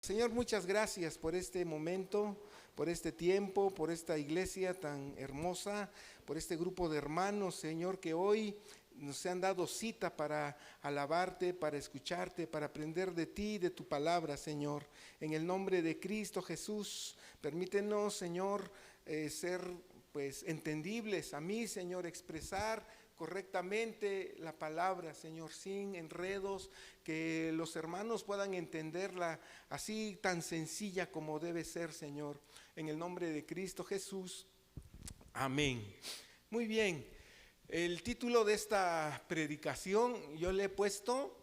Señor, muchas gracias por este momento, por este tiempo, por esta iglesia tan hermosa, por este grupo de hermanos, Señor, que hoy nos han dado cita para alabarte, para escucharte, para aprender de ti, de tu palabra, Señor. En el nombre de Cristo Jesús, permítenos, Señor, ser pues entendibles a mí, Señor, expresar correctamente la palabra, Señor, sin enredos, que los hermanos puedan entenderla así tan sencilla como debe ser, Señor, en el nombre de Cristo Jesús, amén. Muy bien, el título de esta predicación yo le he puesto: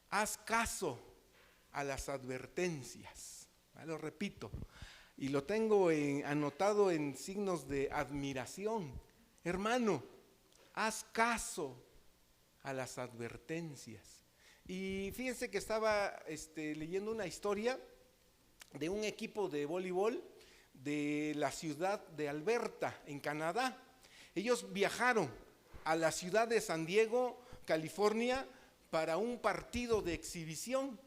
haz caso a las advertencias. Lo repito, y lo tengo anotado en signos de admiración. Hermano, haz caso a las advertencias. Y fíjense que estaba leyendo una historia de un equipo de voleibol de la ciudad de Alberta, en Canadá. Ellos viajaron a la ciudad de San Diego, California, para un partido de exhibición.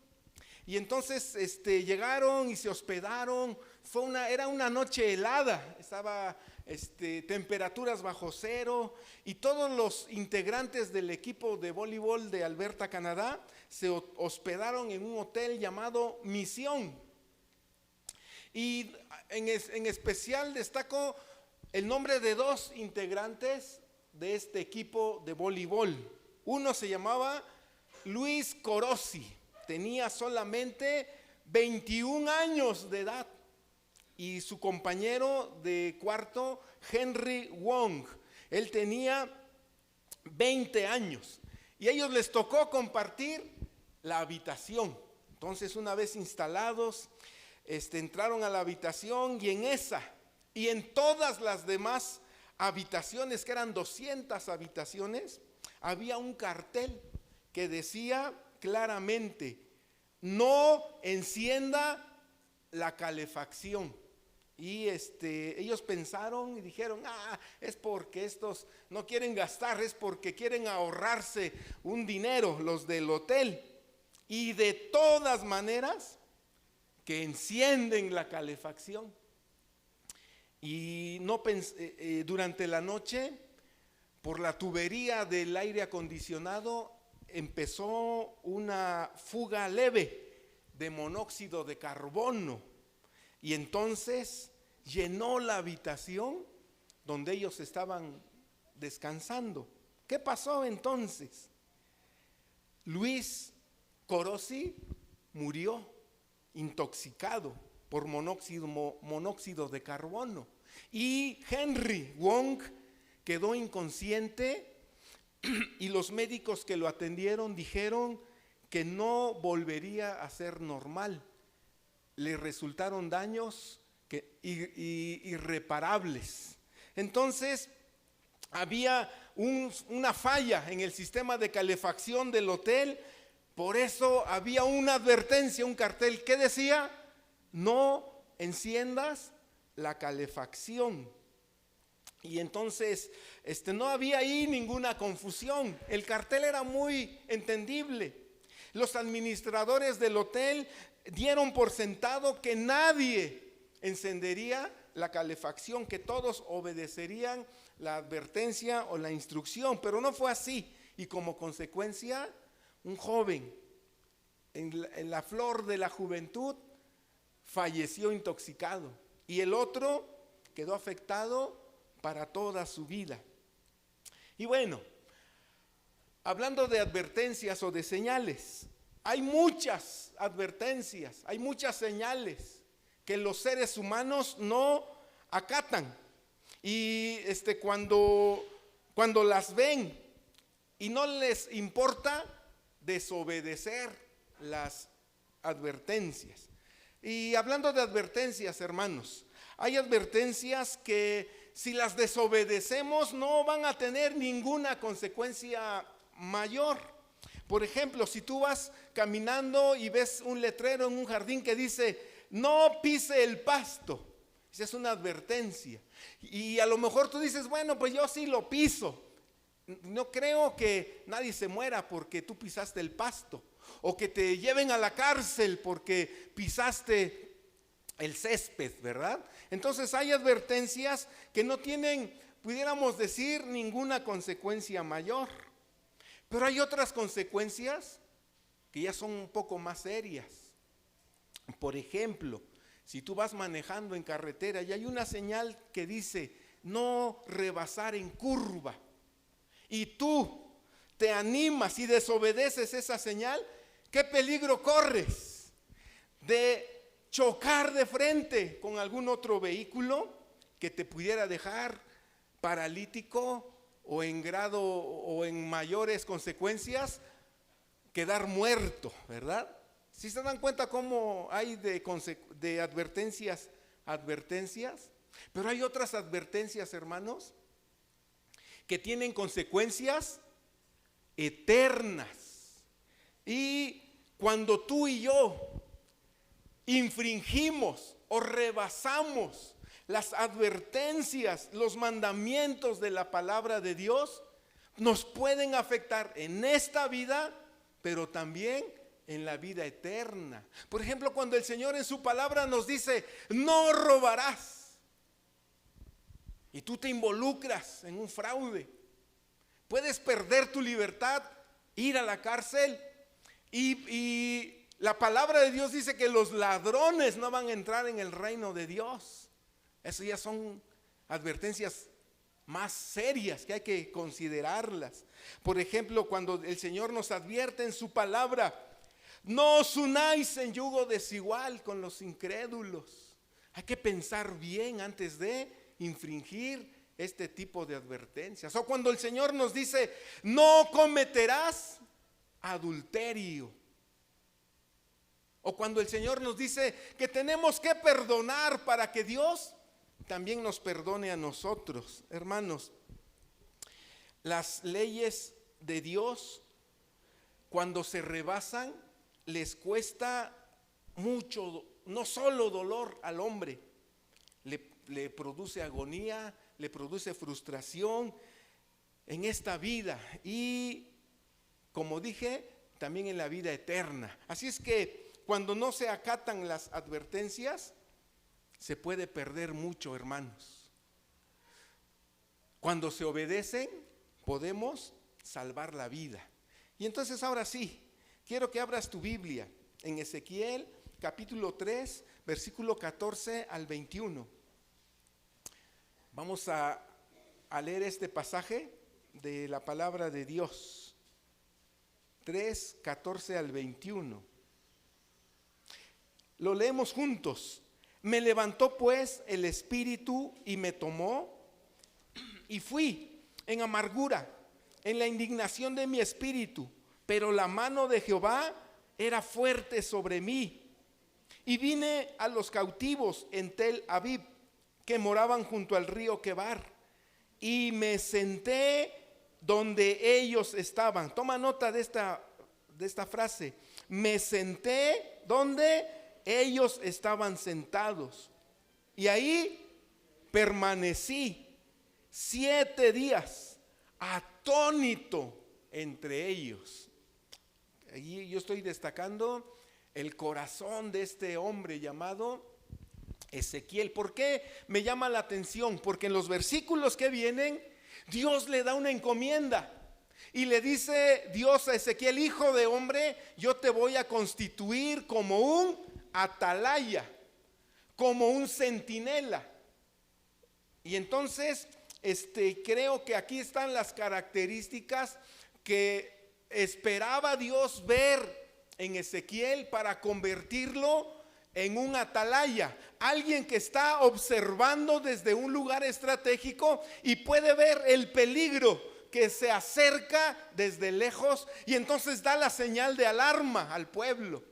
Y entonces llegaron y se hospedaron. Era una noche helada, estaba temperaturas bajo cero, y todos los integrantes del equipo de voleibol de Alberta, Canadá, se hospedaron en un hotel llamado Misión. Y en especial destaco el nombre de dos integrantes de este equipo de voleibol. Uno se llamaba Luis Corosi, tenía solamente 21 años de edad. Y su compañero de cuarto, Henry Wong, él tenía 20 años. Y a ellos les tocó compartir la habitación. Entonces, una vez instalados, entraron a la habitación, y en esa y en todas las demás habitaciones, que eran 200 habitaciones, había un cartel que decía claramente: no encienda la calefacción. Y ellos pensaron y dijeron: es porque estos no quieren gastar, es porque quieren ahorrarse un dinero los del hotel. Y de todas maneras que encienden la calefacción. Y no durante la noche, por la tubería del aire acondicionado, empezó una fuga leve de monóxido de carbono. Y entonces llenó la habitación donde ellos estaban descansando. ¿Qué pasó entonces? Luis Corosi murió intoxicado por monóxido de carbono, y Henry Wong quedó inconsciente, y los médicos que lo atendieron dijeron que no volvería a ser normal. Le resultaron daños irreparables. Entonces había una falla en el sistema de calefacción del hotel. Por eso había una advertencia, un cartel que decía: no enciendas la calefacción. Y entonces no había ahí ninguna confusión. El cartel era muy entendible. Los administradores del hotel dieron por sentado que nadie encendería la calefacción, que todos obedecerían la advertencia o la instrucción, pero no fue así. Y como consecuencia, un joven en la flor de la juventud falleció intoxicado, y el otro quedó afectado para toda su vida. Y bueno, hablando de advertencias o de señales, hay muchas advertencias, hay muchas señales que los seres humanos no acatan. Y cuando las ven y no les importa desobedecer las advertencias. Y hablando de advertencias, hermanos, hay advertencias que si las desobedecemos no van a tener ninguna consecuencia mayor. Por ejemplo, si tú vas caminando y ves un letrero en un jardín que dice: no pise el pasto, esa es una advertencia. Y a lo mejor tú dices: bueno, pues yo sí lo piso. No creo que nadie se muera porque tú pisaste el pasto. o que te lleven a la cárcel porque pisaste el césped, ¿verdad? Entonces hay advertencias que no tienen, pudiéramos decir, ninguna consecuencia mayor. Pero hay otras consecuencias que ya son un poco más serias. Por ejemplo, si tú vas manejando en carretera y hay una señal que dice no rebasar en curva, y tú te animas y desobedeces esa señal, ¿qué peligro corres? De chocar de frente con algún otro vehículo que te pudiera dejar paralítico o en grado o en mayores consecuencias quedar muerto, ¿verdad? ¿Sí se dan cuenta cómo hay de advertencias? Pero hay otras advertencias, hermanos, que tienen consecuencias eternas. Y cuando tú y yo infringimos o rebasamos las advertencias, los mandamientos de la palabra de Dios, nos pueden afectar en esta vida, pero también en la vida eterna. Por ejemplo, cuando el Señor en su palabra nos dice, no robarás, y tú te involucras en un fraude, puedes perder tu libertad, ir a la cárcel, y la palabra de Dios dice que los ladrones no van a entrar en el reino de Dios. Eso ya son advertencias más serias que hay que considerarlas. Por ejemplo, cuando el Señor nos advierte en su palabra, no os unáis en yugo desigual con los incrédulos. Hay que pensar bien antes de infringir este tipo de advertencias. O cuando el Señor nos dice, no cometerás adulterio. O cuando el Señor nos dice que tenemos que perdonar para que Dios también nos perdone a nosotros. Hermanos, las leyes de Dios, cuando se rebasan, les cuesta mucho, no solo dolor al hombre, le produce agonía, le produce frustración en esta vida y, como dije, también en la vida eterna. Así es que cuando no se acatan las advertencias, se puede perder mucho, hermanos. Cuando se obedecen, podemos salvar la vida. Y entonces ahora sí, quiero que abras tu Biblia en Ezequiel capítulo 3, versículo 14 al 21. Vamos a leer este pasaje de la palabra de Dios. 3, 14 al 21. Lo leemos juntos. Me levantó pues el espíritu y me tomó, y fui en amargura, en la indignación de mi espíritu, pero la mano de Jehová era fuerte sobre mí. Y vine a los cautivos en Tel Aviv, que moraban junto al río Quebar, y me senté donde ellos estaban. Toma nota de esta frase. Me senté donde ellos estaban sentados, y ahí permanecí 7 días atónito entre ellos. Allí yo estoy destacando el corazón de este hombre llamado Ezequiel. ¿Por qué me llama la atención? Porque en los versículos que vienen, Dios le da una encomienda. Y le dice Dios a Ezequiel, hijo de hombre, yo te voy a constituir como un atalaya, como un centinela. Y entonces creo que aquí están las características que esperaba Dios ver en Ezequiel para convertirlo en un atalaya, alguien que está observando desde un lugar estratégico y puede ver el peligro que se acerca desde lejos, y entonces da la señal de alarma al pueblo.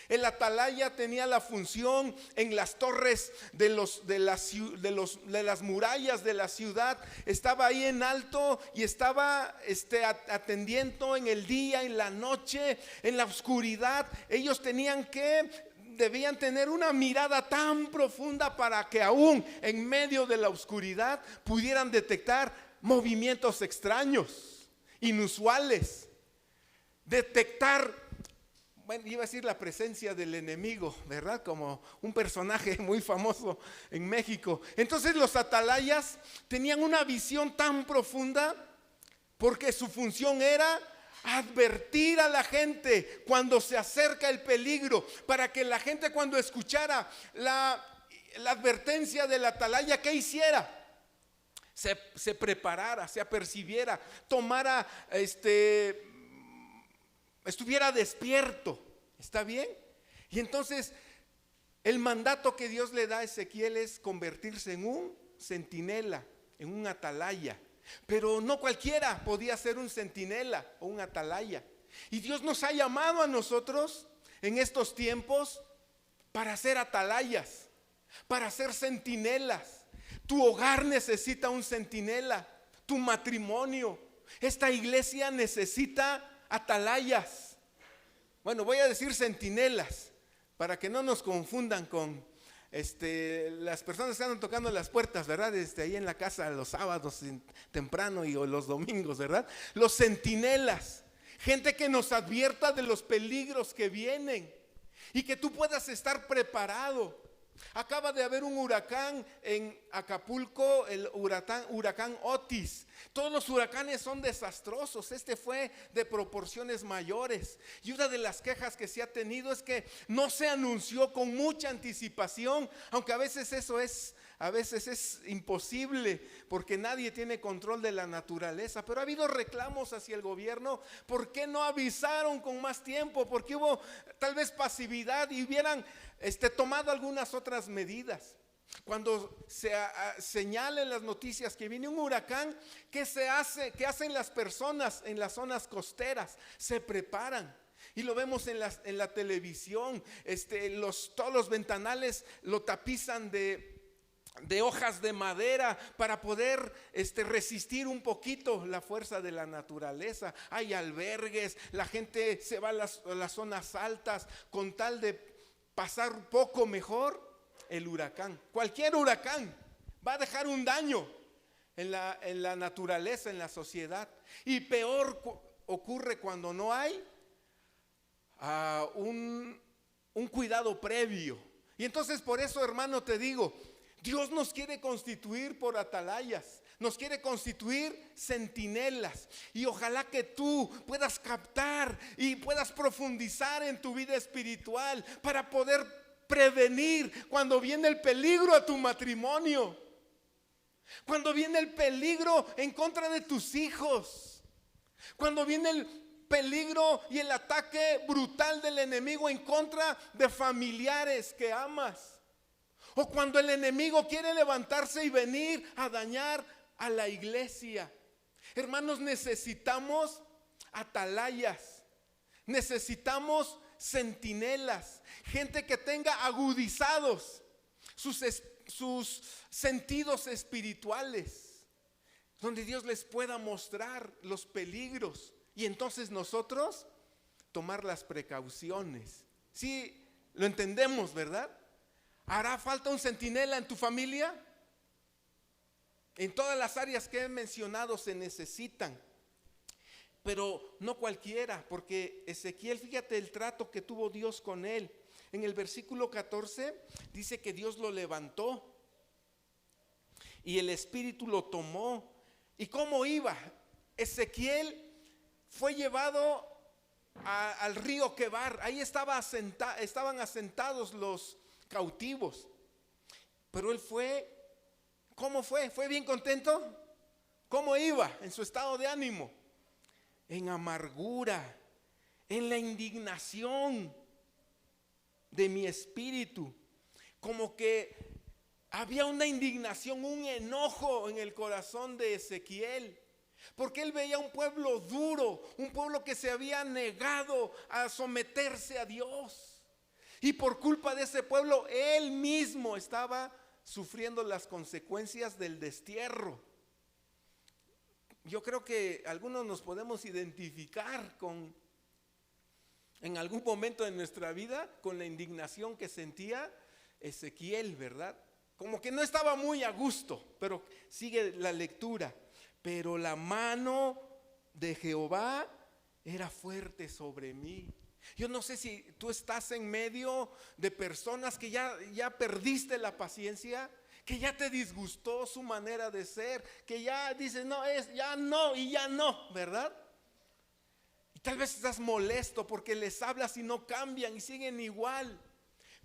El atalaya tenía la función en las torres de las murallas de la ciudad. Estaba ahí en alto y estaba atendiendo en el día, en la noche, en la oscuridad. Ellos debían tener una mirada tan profunda para que aún en medio de la oscuridad pudieran detectar movimientos extraños, inusuales, detectar bueno, iba a decir la presencia del enemigo, ¿verdad? Como un personaje muy famoso en México. Entonces los atalayas tenían una visión tan profunda porque su función era advertir a la gente cuando se acerca el peligro, para que la gente, cuando escuchara la advertencia del atalaya, ¿qué hiciera? Se preparara, se apercibiera, tomara, estuviera despierto. ¿Está bien? Y entonces el mandato que Dios le da a Ezequiel es convertirse en un centinela, en un atalaya. Pero no cualquiera podía ser un centinela o un atalaya. Y Dios nos ha llamado a nosotros en estos tiempos para ser atalayas, para ser centinelas. Tu hogar necesita un centinela, tu matrimonio. Esta iglesia necesita atalayas. Bueno, voy a decir centinelas para que no nos confundan con las personas que andan tocando las puertas, ¿verdad? Ahí en la casa los sábados temprano o los domingos, ¿verdad? Los centinelas, gente que nos advierta de los peligros que vienen y que tú puedas estar preparado. Acaba de haber un huracán en Acapulco, el huracán Otis. Todos los huracanes son desastrosos. Este fue de proporciones mayores. Y una de las quejas que se ha tenido es que no se anunció con mucha anticipación, aunque a veces es imposible porque nadie tiene control de la naturaleza. Pero ha habido reclamos hacia el gobierno. ¿Por qué no avisaron con más tiempo? Porque hubo tal vez pasividad y hubieran tomado algunas otras medidas. Cuando se señalen las noticias que viene un huracán, ¿qué se hace? ¿Qué hacen las personas en las zonas costeras? Se preparan. Y lo vemos en la televisión. Todos los ventanales lo tapizan de hojas de madera para poder resistir un poquito la fuerza de la naturaleza. Hay albergues, la gente se va a las zonas altas con tal de pasar un poco mejor el huracán. Cualquier huracán va a dejar un daño en la naturaleza, en la sociedad. Y peor ocurre cuando no hay un cuidado previo. Y entonces por eso, hermano, te digo, Dios nos quiere constituir por atalayas, nos quiere constituir centinelas. Y ojalá que tú puedas captar y puedas profundizar en tu vida espiritual para poder prevenir cuando viene el peligro a tu matrimonio, cuando viene el peligro en contra de tus hijos, cuando viene el peligro y el ataque brutal del enemigo en contra de familiares que amas. O cuando el enemigo quiere levantarse y venir a dañar a la iglesia. Hermanos, necesitamos atalayas, necesitamos centinelas, gente que tenga agudizados sus sentidos espirituales, donde Dios les pueda mostrar los peligros y entonces nosotros tomar las precauciones. Sí, lo entendemos, ¿verdad? ¿Hará falta un centinela en tu familia? En todas las áreas que he mencionado se necesitan, pero no cualquiera, porque Ezequiel, fíjate el trato que tuvo Dios con él. En el versículo 14 dice que Dios lo levantó y el Espíritu lo tomó. ¿Y cómo iba? Ezequiel fue llevado al río Quebar. Ahí estaban asentados los cautivos, pero él fue, ¿cómo fue? ¿Fue bien contento? ¿Cómo iba en su estado de ánimo? En amargura, en la indignación de mi espíritu, como que había una indignación, un enojo en el corazón de Ezequiel, porque él veía un pueblo duro, un pueblo que se había negado a someterse a Dios. Y por culpa de ese pueblo, él mismo estaba sufriendo las consecuencias del destierro. Yo creo que algunos nos podemos identificar en algún momento de nuestra vida con la indignación que sentía Ezequiel, ¿verdad? Como que no estaba muy a gusto, pero sigue la lectura. Pero la mano de Jehová era fuerte sobre mí. Yo no sé si tú estás en medio de personas que ya perdiste la paciencia, que ya te disgustó su manera de ser, que ya dices, no, ya no y ya no, ¿verdad? Y tal vez estás molesto porque les hablas y no cambian y siguen igual.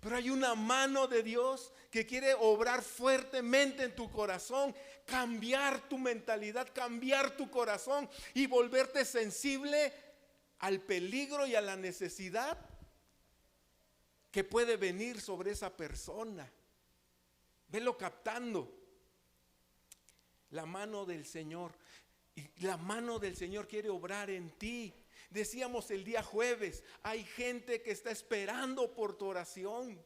Pero hay una mano de Dios que quiere obrar fuertemente en tu corazón, cambiar tu mentalidad, cambiar tu corazón y volverte sensible al peligro y a la necesidad que puede venir sobre esa persona. Velo captando. La mano del Señor. Y la mano del Señor quiere obrar en ti. Decíamos el día jueves, hay gente que está esperando por tu oración.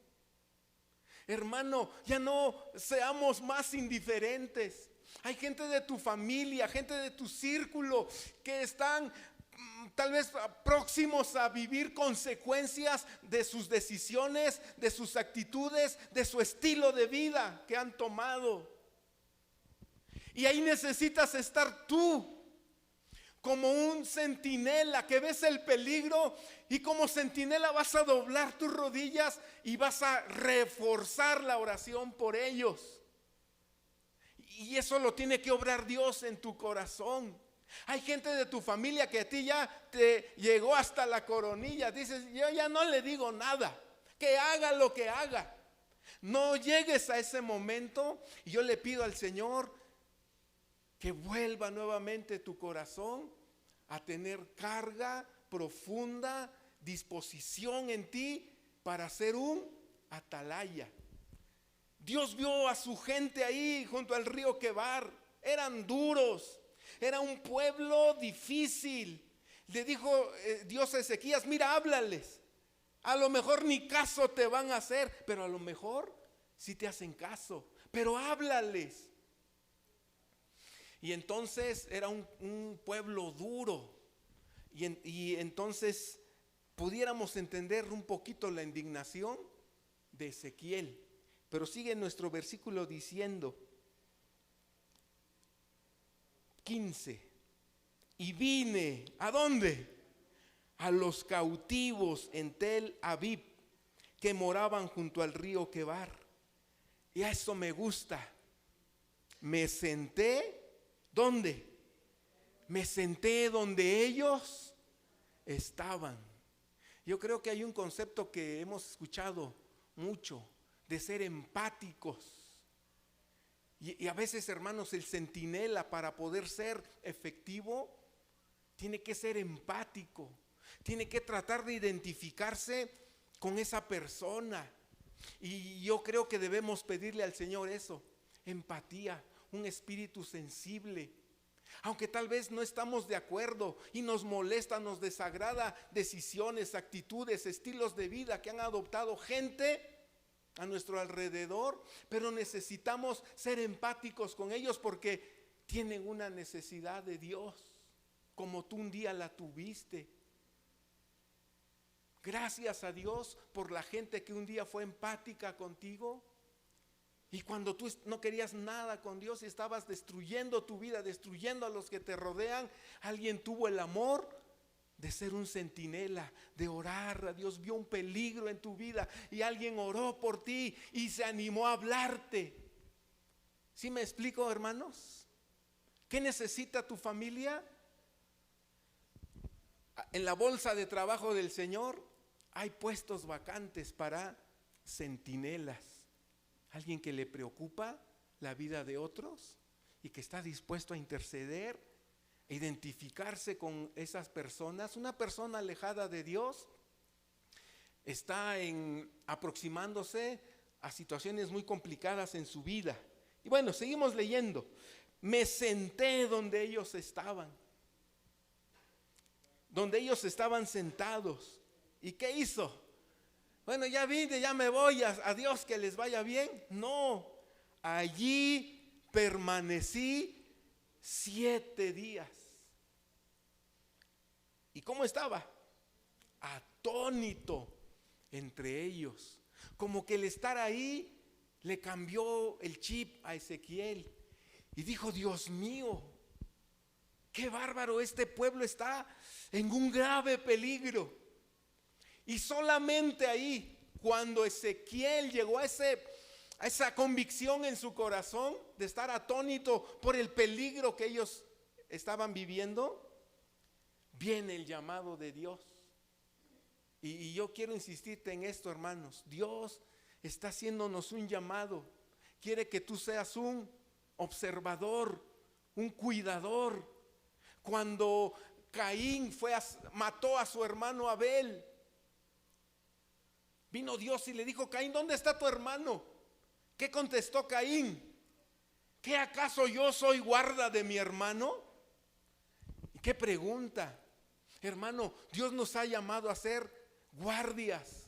Hermano, ya no seamos más indiferentes. Hay gente de tu familia, gente de tu círculo que están tal vez próximos a vivir consecuencias de sus decisiones, de sus actitudes, de su estilo de vida que han tomado. Y ahí necesitas estar tú como un centinela que ves el peligro, y como centinela vas a doblar tus rodillas y vas a reforzar la oración por ellos. Y eso lo tiene que obrar Dios en tu corazón. Hay gente de tu familia que a ti ya te llegó hasta la coronilla. Dices, yo ya no le digo nada, que haga lo que haga. No llegues a ese momento. Y yo le pido al Señor que vuelva nuevamente tu corazón a tener carga profunda, disposición en ti para ser un atalaya. Dios vio a su gente ahí junto al río Quebar. Eran duros, era un pueblo difícil. Le dijo Dios a Ezequías, mira, háblales. A lo mejor ni caso te van a hacer, pero a lo mejor sí te hacen caso, pero háblales. Y entonces era un pueblo duro. Y entonces pudiéramos entender un poquito la indignación de Ezequiel. Pero sigue nuestro versículo diciendo, 15. Y vine, ¿a dónde? A los cautivos en Tel Abib, que moraban junto al río Quebar. Y a eso me gusta. Me senté, ¿dónde? Me senté donde ellos estaban. Yo creo que hay un concepto que hemos escuchado mucho, de ser empáticos. Y a veces, hermanos, el centinela, para poder ser efectivo, tiene que ser empático. Tiene que tratar de identificarse con esa persona. Y yo creo que debemos pedirle al Señor eso, empatía, un espíritu sensible. Aunque tal vez no estamos de acuerdo y nos molesta, nos desagrada decisiones, actitudes, estilos de vida que han adoptado gente a nuestro alrededor, pero necesitamos ser empáticos con ellos porque tienen una necesidad de Dios, como tú un día la tuviste. Gracias a Dios por la gente que un día fue empática contigo. Y cuando tú no querías nada con Dios y estabas destruyendo tu vida, destruyendo a los que te rodean, alguien tuvo el amor de ser un centinela, de orar a Dios, vio un peligro en tu vida y alguien oró por ti y se animó a hablarte. ¿Sí me explico, hermanos? ¿Qué necesita tu familia? En la bolsa de trabajo del Señor hay puestos vacantes para centinelas. Alguien que le preocupa la vida de otros y que está dispuesto a interceder, a identificarse con esas personas. Una persona alejada de Dios está aproximándose a situaciones muy complicadas en su vida. Y bueno, seguimos leyendo. Me senté donde ellos estaban sentados. ¿Y qué hizo? Bueno, ya vine, ya me voy, adiós, que les vaya bien. No, allí permanecí 7 días. ¿Y cómo estaba? Atónito entre ellos. Como que el estar ahí le cambió el chip a Ezequiel. Y dijo, Dios mío, qué bárbaro, este pueblo está en un grave peligro. Y solamente ahí, cuando Ezequiel llegó a esa convicción en su corazón de estar atónito por el peligro que ellos estaban viviendo, viene el llamado de Dios. Y yo quiero insistirte en esto, hermanos. Dios está haciéndonos un llamado. Quiere que tú seas un observador, un cuidador. Cuando Caín mató a su hermano Abel, vino Dios y le dijo: Caín, ¿dónde está tu hermano? ¿Qué contestó Caín? ¿Qué acaso yo soy guarda de mi hermano? ¿Y qué pregunta? Hermano, Dios nos ha llamado a ser guardias,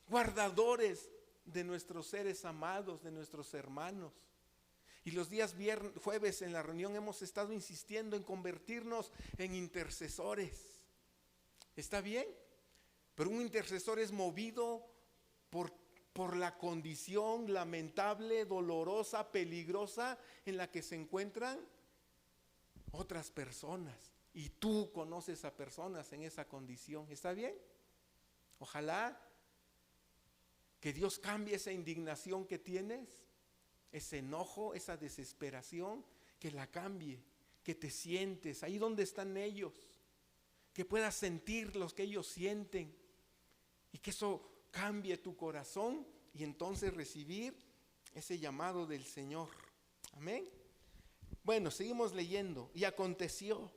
guardadores de nuestros seres amados, de nuestros hermanos. Y los días jueves en la reunión hemos estado insistiendo en convertirnos en intercesores. ¿Está bien? Pero un intercesor es movido por la condición lamentable, dolorosa, peligrosa en la que se encuentran otras personas. Y tú conoces a personas en esa condición. ¿Está bien? Ojalá que Dios cambie esa indignación que tienes, ese enojo, esa desesperación, que la cambie, que te sientes ahí donde están ellos, que puedas sentir lo que ellos sienten y que eso cambie tu corazón y entonces recibir ese llamado del Señor. Amén. Bueno, seguimos leyendo. Y aconteció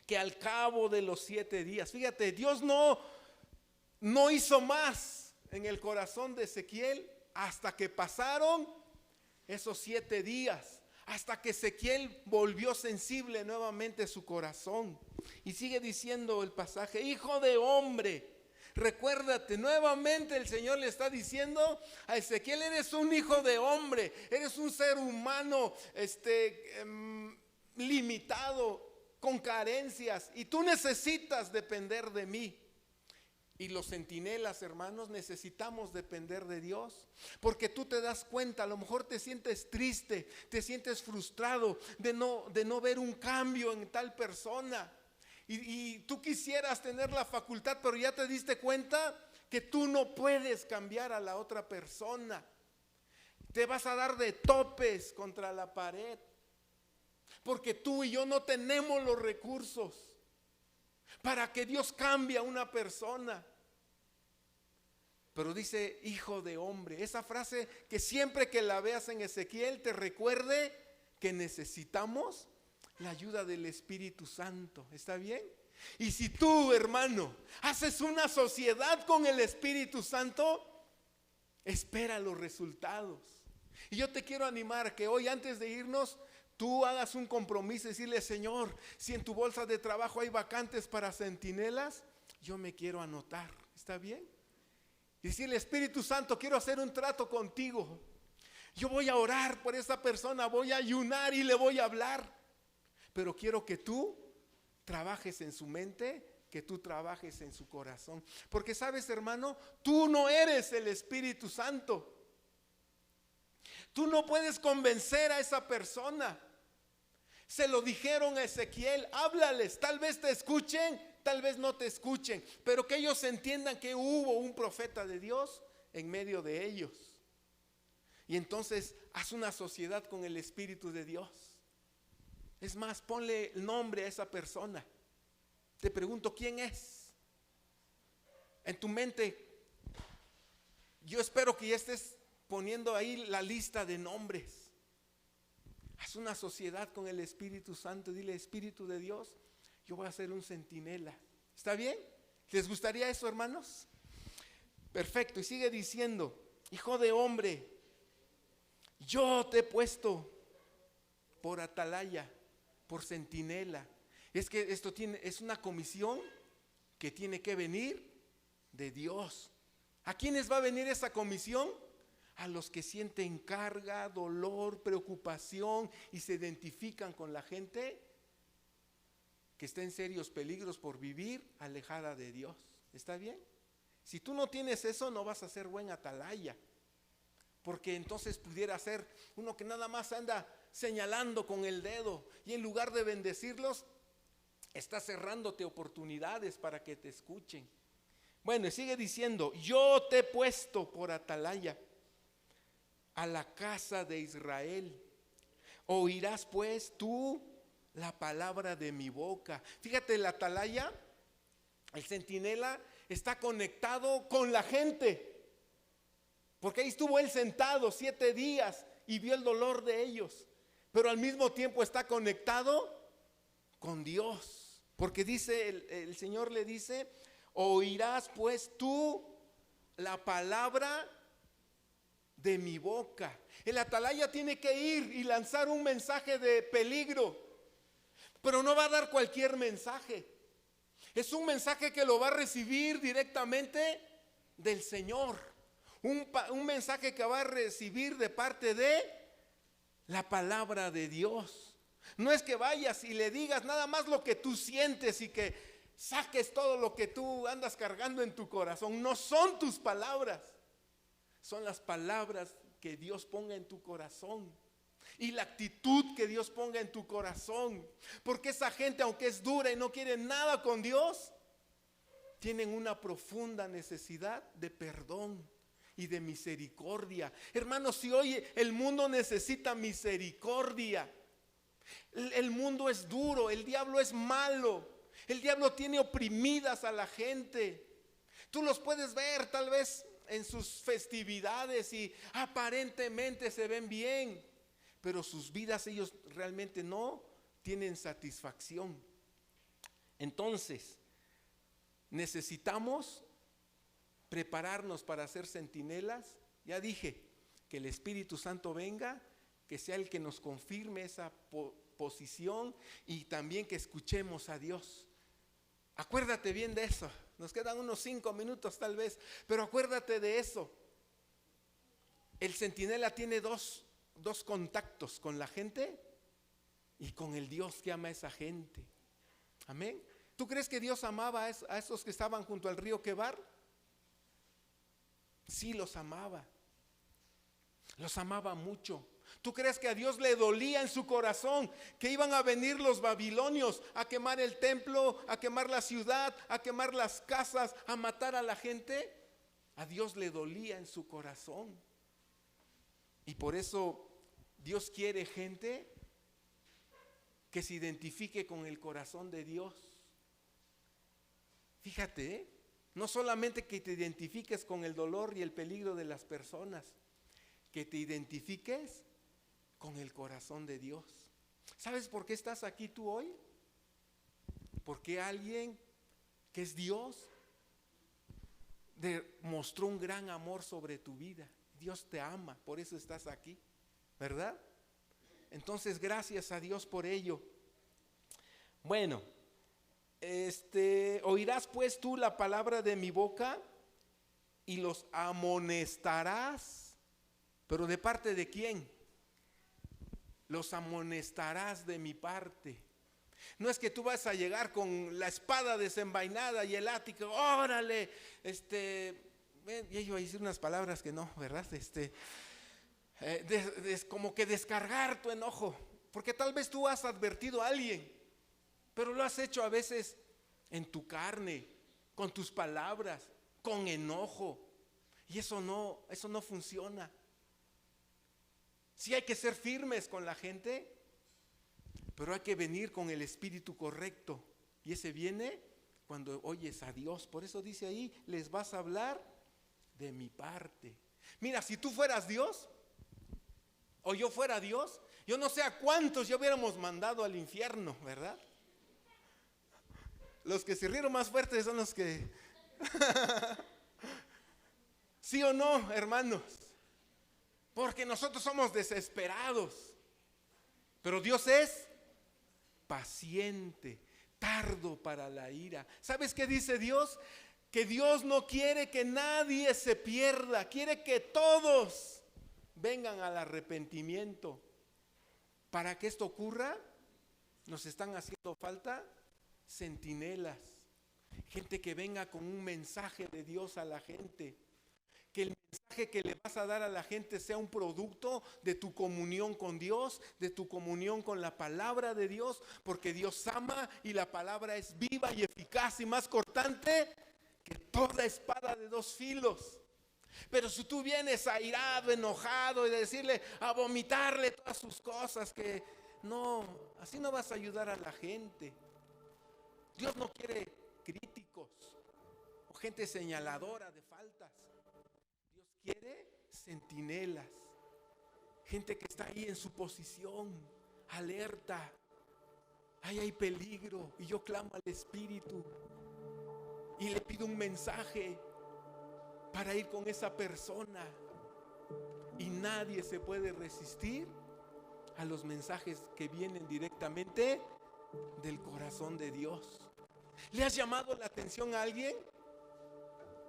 que al cabo de los 7 días, fíjate, Dios no hizo más en el corazón de Ezequiel hasta que pasaron esos 7 días, hasta que Ezequiel volvió sensible nuevamente su corazón. Y sigue diciendo el pasaje: hijo de hombre, recuérdate, nuevamente el Señor le está diciendo a Ezequiel: eres un hijo de hombre, eres un ser humano limitado, con carencias, y tú necesitas depender de mí. Y los centinelas, hermanos, necesitamos depender de Dios, porque tú te das cuenta, a lo mejor te sientes triste, te sientes frustrado de no ver un cambio en tal persona, y tú quisieras tener la facultad, pero ya te diste cuenta que tú no puedes cambiar a la otra persona. Te vas a dar de topes contra la pared, porque tú y yo no tenemos los recursos para que Dios cambie a una persona. Pero dice hijo de hombre, esa frase que siempre que la veas en Ezequiel te recuerde que necesitamos la ayuda del Espíritu Santo. ¿Está bien? Y si tú, hermano, haces una sociedad con el Espíritu Santo, espera los resultados. Y yo te quiero animar a que hoy, antes de irnos, tú hagas un compromiso y decirle: Señor, si en tu bolsa de trabajo hay vacantes para centinelas, yo me quiero anotar. ¿Está bien? Y decirle: Espíritu Santo, quiero hacer un trato contigo. Yo voy a orar por esa persona, voy a ayunar y le voy a hablar. Pero quiero que tú trabajes en su mente, que tú trabajes en su corazón. Porque sabes, hermano, tú no eres el Espíritu Santo. Tú no puedes convencer a esa persona. Se lo dijeron a Ezequiel: háblales, tal vez te escuchen, tal vez no te escuchen, pero que ellos entiendan que hubo un profeta de Dios en medio de ellos. Y entonces haz una sociedad con el Espíritu de Dios. Es más, ponle el nombre a esa persona. Te pregunto: ¿quién es? En tu mente, yo espero que ya estés poniendo ahí la lista de nombres. Haz una sociedad con el Espíritu Santo. Dile: Espíritu de Dios, yo voy a ser un centinela. ¿Está bien? ¿Les gustaría eso, hermanos? Perfecto. Y sigue diciendo: hijo de hombre, yo te he puesto por atalaya, por centinela. Es que esto es una comisión que tiene que venir de Dios. ¿A quiénes va a venir esa comisión? A los que sienten carga, dolor, preocupación y se identifican con la gente que está en serios peligros por vivir alejada de Dios. ¿Está bien? Si tú no tienes eso, no vas a ser buen atalaya, porque entonces pudiera ser uno que nada más anda señalando con el dedo y en lugar de bendecirlos, está cerrándote oportunidades para que te escuchen. Bueno, y sigue diciendo, yo te he puesto por atalaya a la casa de Israel. Oirás pues tú la palabra de mi boca. Fíjate, la atalaya, el centinela, está conectado con la gente, porque ahí estuvo él sentado 7 días y vio el dolor de ellos, pero al mismo tiempo está conectado con Dios, porque dice el Señor le dice, oirás pues tú la palabra de mi boca. El atalaya tiene que ir y lanzar un mensaje de peligro, pero no va a dar cualquier mensaje. Es un mensaje que lo va a recibir directamente del Señor. Un mensaje que va a recibir de parte de la palabra de Dios. No es que vayas y le digas nada más lo que tú sientes y que saques todo lo que tú andas cargando en tu corazón. No son tus palabras, son las palabras que Dios ponga en tu corazón y la actitud que Dios ponga en tu corazón. Porque esa gente, aunque es dura y no quiere nada con Dios, tienen una profunda necesidad de perdón y de misericordia. Hermanos, si hoy el mundo necesita misericordia, el mundo es duro, el diablo es malo, el diablo tiene oprimidas a la gente. Tú los puedes ver tal vez en sus festividades y aparentemente se ven bien, pero sus vidas ellos realmente no tienen satisfacción. Entonces, necesitamos prepararnos para ser centinelas. Ya dije, que el Espíritu Santo venga, que sea el que nos confirme esa posición y también que escuchemos a Dios. Acuérdate bien de eso. Nos quedan unos 5 minutos tal vez, pero acuérdate de eso. El centinela tiene dos contactos, con la gente y con el Dios que ama a esa gente. Amén. ¿Tú crees que Dios amaba a esos que estaban junto al río Quebar? Sí, los amaba mucho. ¿Tú crees que a Dios le dolía en su corazón que iban a venir los babilonios a quemar el templo, a quemar la ciudad, a quemar las casas, a matar a la gente? A Dios le dolía en su corazón. Y por eso Dios quiere gente que se identifique con el corazón de Dios. Fíjate, no solamente que te identifiques con el dolor y el peligro de las personas, que te identifiques con el corazón de Dios. ¿Sabes por qué estás aquí tú hoy? Porque alguien que es Dios demostró un gran amor sobre tu vida. Dios te ama, por eso estás aquí, ¿verdad? Entonces, gracias a Dios por ello. Bueno, oirás pues tú la palabra de mi boca y los amonestarás. ¿Pero de parte de quién? Los amonestarás de mi parte. No es que tú vas a llegar con la espada desenvainada y el látigo, órale, y yo a decir unas palabras que no, ¿verdad? Como que descargar tu enojo, porque tal vez tú has advertido a alguien, pero lo has hecho a veces en tu carne, con tus palabras, con enojo, y eso no funciona. Sí hay que ser firmes con la gente, pero hay que venir con el espíritu correcto, y ese viene cuando oyes a Dios. Por eso dice ahí, les vas a hablar de mi parte. Mira, si tú fueras Dios o yo fuera Dios, yo no sé a cuántos ya hubiéramos mandado al infierno, ¿verdad? Los que se rieron más fuertes son los que ¿sí o no, hermanos? Porque nosotros somos desesperados, pero Dios es paciente, tardo para la ira. ¿Sabes qué dice Dios? Que Dios no quiere que nadie se pierda, quiere que todos vengan al arrepentimiento. Para que esto ocurra, nos están haciendo falta centinelas, gente que venga con un mensaje de Dios a la gente. Que el mensaje que le vas a dar a la gente sea un producto de tu comunión con Dios, de tu comunión con la palabra de Dios, porque Dios ama y la palabra es viva y eficaz y más cortante que toda espada de dos filos. Pero si tú vienes airado, enojado y de decirle, a vomitarle todas sus cosas, que no, así no vas a ayudar a la gente. Dios no quiere críticos o gente señaladora de faltas. Dios quiere centinelas, gente que está ahí en su posición, alerta. Ahí hay peligro y yo clamo al Espíritu y le pido un mensaje para ir con esa persona. Y nadie se puede resistir a los mensajes que vienen directamente del corazón de Dios. ¿Le has llamado la atención a alguien?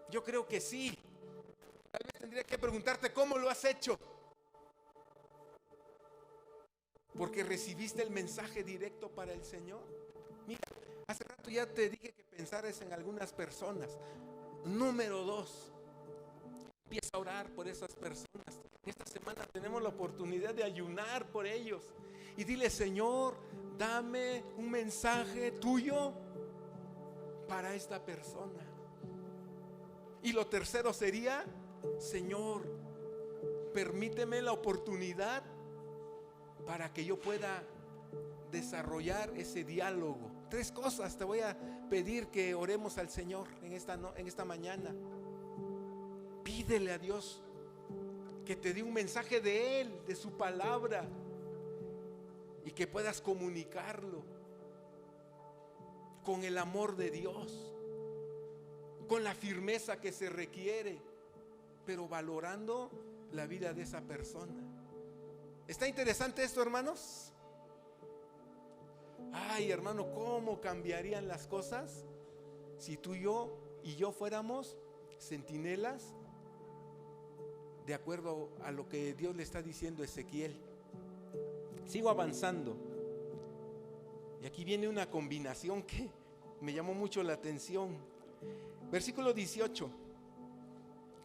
Yo creo que sí. Tal vez tendría que preguntarte cómo lo has hecho. Porque recibiste el mensaje directo para el Señor. Mira, hace rato ya te dije que pensaras en algunas personas. Número 2, empieza a orar por esas personas. Esta semana tenemos la oportunidad de ayunar por ellos. Y dile, Señor, dame un mensaje tuyo para esta persona. Y lo tercero sería, Señor, permíteme la oportunidad para que yo pueda desarrollar ese diálogo. 3 cosas te voy a pedir que oremos al Señor en esta mañana. Pídele a Dios que te dé un mensaje de Él, de su palabra, y que puedas comunicarlo con el amor de Dios, con la firmeza que se requiere, pero valorando la vida de esa persona. ¿Está interesante esto, hermanos? Ay, hermano, ¿cómo cambiarían las cosas si tú y yo fuéramos centinelas de acuerdo a lo que Dios le está diciendo a Ezequiel? Sigo avanzando. Y aquí viene una combinación que me llamó mucho la atención. Versículo 18.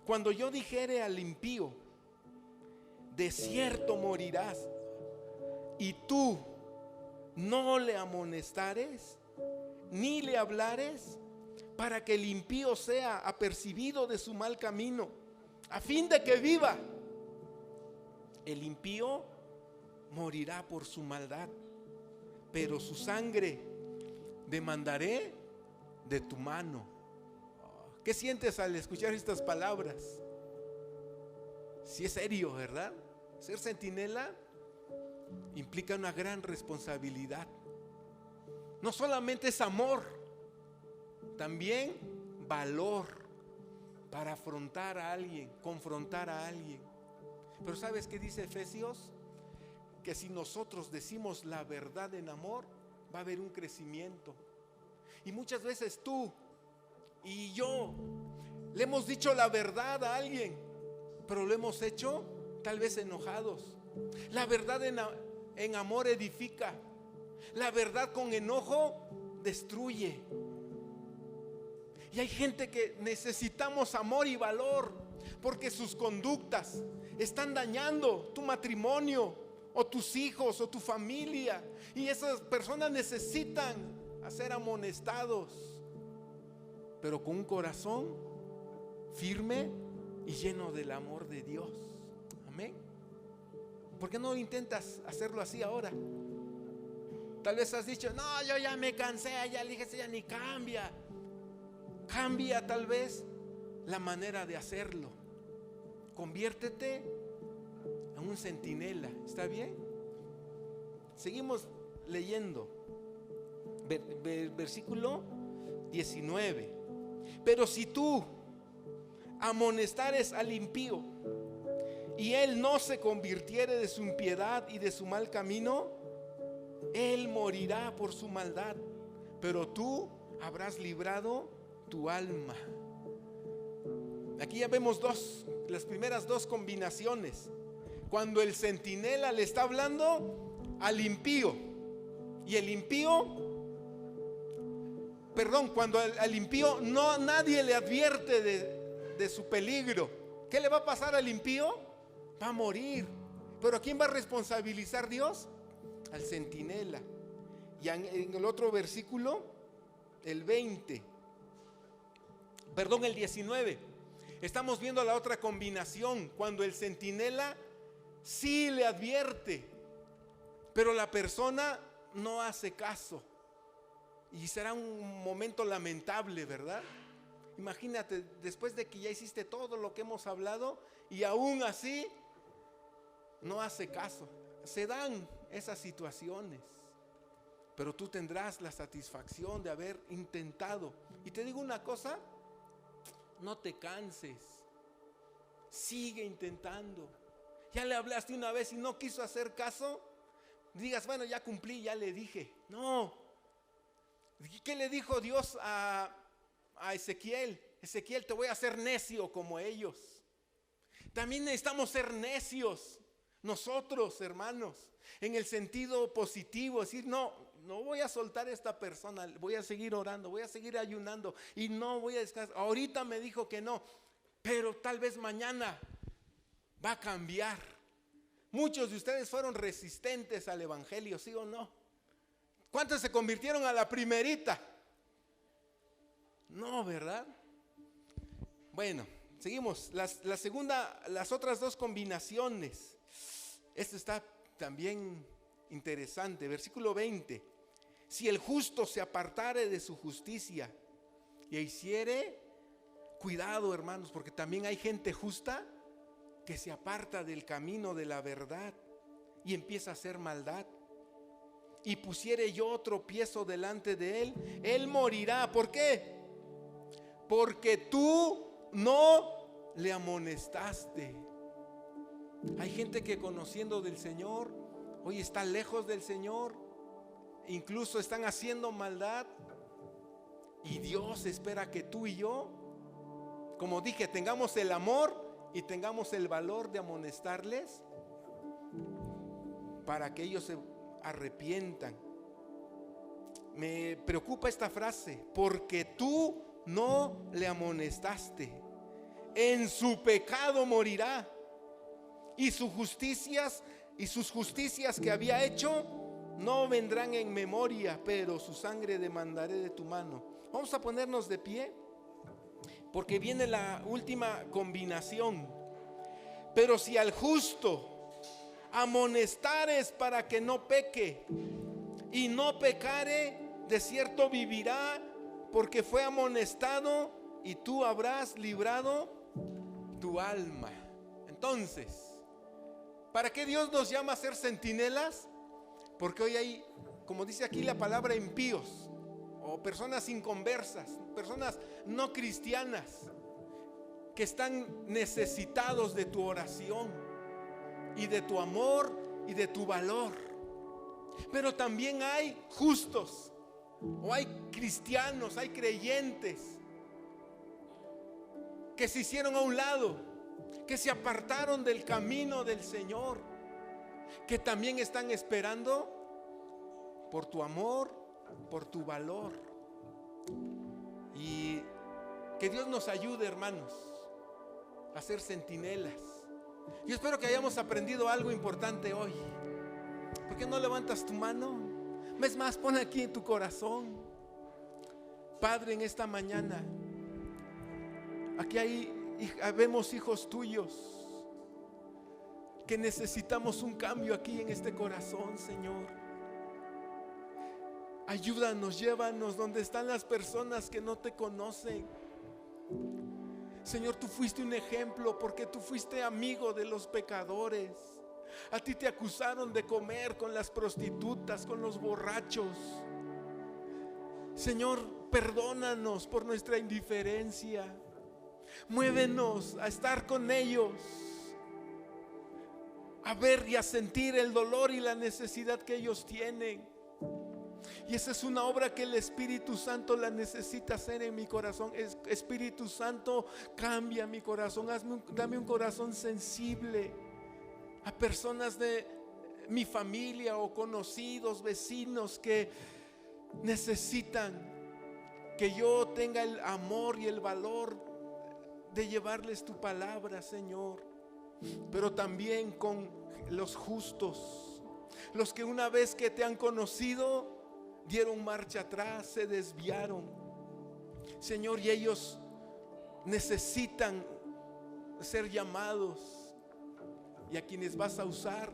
Cuando yo dijere al impío, de cierto morirás, y tú no le amonestares, ni le hablares, para que el impío sea apercibido de su mal camino, a fin de que viva. El impío morirá por su maldad, pero su sangre demandaré de tu mano. ¿Qué sientes al escuchar estas palabras? Si es serio, ¿verdad? Ser centinela implica una gran responsabilidad. No solamente es amor, también valor para afrontar a alguien, confrontar a alguien. Pero ¿sabes qué dice Efesios? Que si nosotros decimos la verdad en amor, va a haber un crecimiento. Y muchas veces tú y yo le hemos dicho la verdad a alguien, pero lo hemos hecho tal vez enojados. La verdad en amor edifica. La verdad con enojo destruye. Y hay gente que necesitamos amor y valor, porque sus conductas están dañando tu matrimonio, o tus hijos, o tu familia. Y esas personas necesitan ser amonestados, pero con un corazón firme y lleno del amor de Dios. Amén. ¿Por qué no intentas hacerlo así ahora? Tal vez has dicho, no, yo ya me cansé, ya le dije, ya ni cambia. Cambia tal vez la manera de hacerlo. Conviértete en un centinela. ¿Está bien? Seguimos leyendo. Versículo 19. Pero si tú amonestares al impío y él no se convirtiere de su impiedad y de su mal camino, él morirá por su maldad, pero tú habrás librado tu alma. Aquí ya vemos las primeras 2 combinaciones. Cuando el centinela le está hablando al impío, y el impío, cuando al impío nadie le advierte de su peligro. ¿Qué le va a pasar al impío? Va a morir. ¿Pero a quién va a responsabilizar Dios? Al centinela. Y en el otro versículo, el 20, Perdón, el 19. Estamos viendo la otra combinación, cuando el centinela sí le advierte, pero la persona no hace caso. Y será un momento lamentable, ¿verdad? Imagínate, después de que ya hiciste todo lo que hemos hablado y aún así no hace caso. Se dan esas situaciones, pero tú tendrás la satisfacción de haber intentado. Y te digo una cosa, no te canses, sigue intentando. Ya le hablaste una vez y no quiso hacer caso, digas, bueno, ya cumplí, ya le dije. No. ¿Qué le dijo Dios a Ezequiel? Ezequiel, te voy a hacer necio como ellos. También necesitamos ser necios nosotros, hermanos, en el sentido positivo, decir, no voy a soltar a esta persona, voy a seguir orando, voy a seguir ayunando y no voy a descansar. Ahorita me dijo que no, pero tal vez mañana va a cambiar. Muchos de ustedes fueron resistentes al evangelio, ¿sí o no? ¿Cuántos se convirtieron a la primerita? No, ¿verdad? Bueno, seguimos. Las otras dos combinaciones. Esto está también interesante. Versículo 20. Si el justo se apartare de su justicia y hiciere, cuidado, hermanos, porque también hay gente justa que se aparta del camino de la verdad y empieza a hacer maldad. Y pusiere yo tropiezo delante de él, él morirá. ¿Por qué? Porque tú no le amonestaste. Hay gente que conociendo del Señor, hoy está lejos del Señor, incluso están haciendo maldad, y Dios espera que tú y yo, como dije, tengamos el amor y tengamos el valor de amonestarles para que ellos se arrepientan. Me preocupa esta frase, porque tú no le amonestaste, en su pecado morirá, y sus justicias que había hecho no vendrán en memoria, pero su sangre demandaré de tu mano. Vamos a ponernos de pie, porque viene la última combinación. Pero si al justo amonestares para que no peque, y no pecare, de cierto vivirá, porque fue amonestado, y tú habrás librado tu alma. Entonces, ¿para qué Dios nos llama a ser centinelas? Porque hoy hay, como dice aquí la palabra, impíos, o personas inconversas, personas no cristianas, que están necesitados de tu oración y de tu amor y de tu valor. Pero también hay justos, o hay cristianos, hay creyentes que se hicieron a un lado, que se apartaron del camino del Señor, que también están esperando por tu amor, por tu valor. Y que Dios nos ayude, hermanos, a ser centinelas. Yo espero que hayamos aprendido algo importante hoy. ¿Por qué no levantas tu mano? Es más, pon aquí en tu corazón: Padre, en esta mañana, aquí vemos hijos tuyos que necesitamos un cambio aquí en este corazón, Señor. Ayúdanos, llévanos donde están las personas que no te conocen. Señor, tú fuiste un ejemplo, porque tú fuiste amigo de los pecadores. A ti te acusaron de comer con las prostitutas, con los borrachos. Señor, perdónanos por nuestra indiferencia. Muévenos a estar con ellos, a ver y a sentir el dolor y la necesidad que ellos tienen. Y esa es una obra que el Espíritu Santo la necesita hacer en mi corazón. Espíritu Santo, cambia mi corazón, dame un corazón sensible a personas de mi familia o conocidos, vecinos que necesitan que yo tenga el amor y el valor de llevarles tu palabra, Señor. Pero también con los justos, los que una vez que te han conocido dieron marcha atrás, se desviaron, Señor, y ellos necesitan ser llamados, y a quienes vas a usar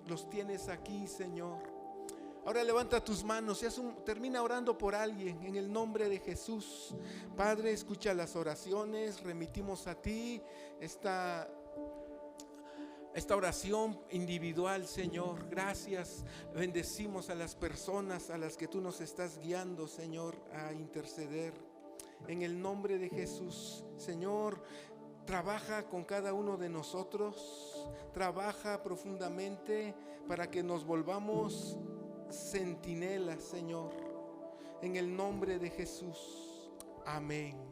los tienes aquí, Señor. Ahora levanta tus manos y termina orando por alguien en el nombre de Jesús. Padre, escucha las oraciones, remitimos a ti esta oración individual, Señor. Gracias, bendecimos a las personas a las que tú nos estás guiando, Señor, a interceder. En el nombre de Jesús, Señor, trabaja con cada uno de nosotros, trabaja profundamente para que nos volvamos centinelas, Señor, en el nombre de Jesús. Amén.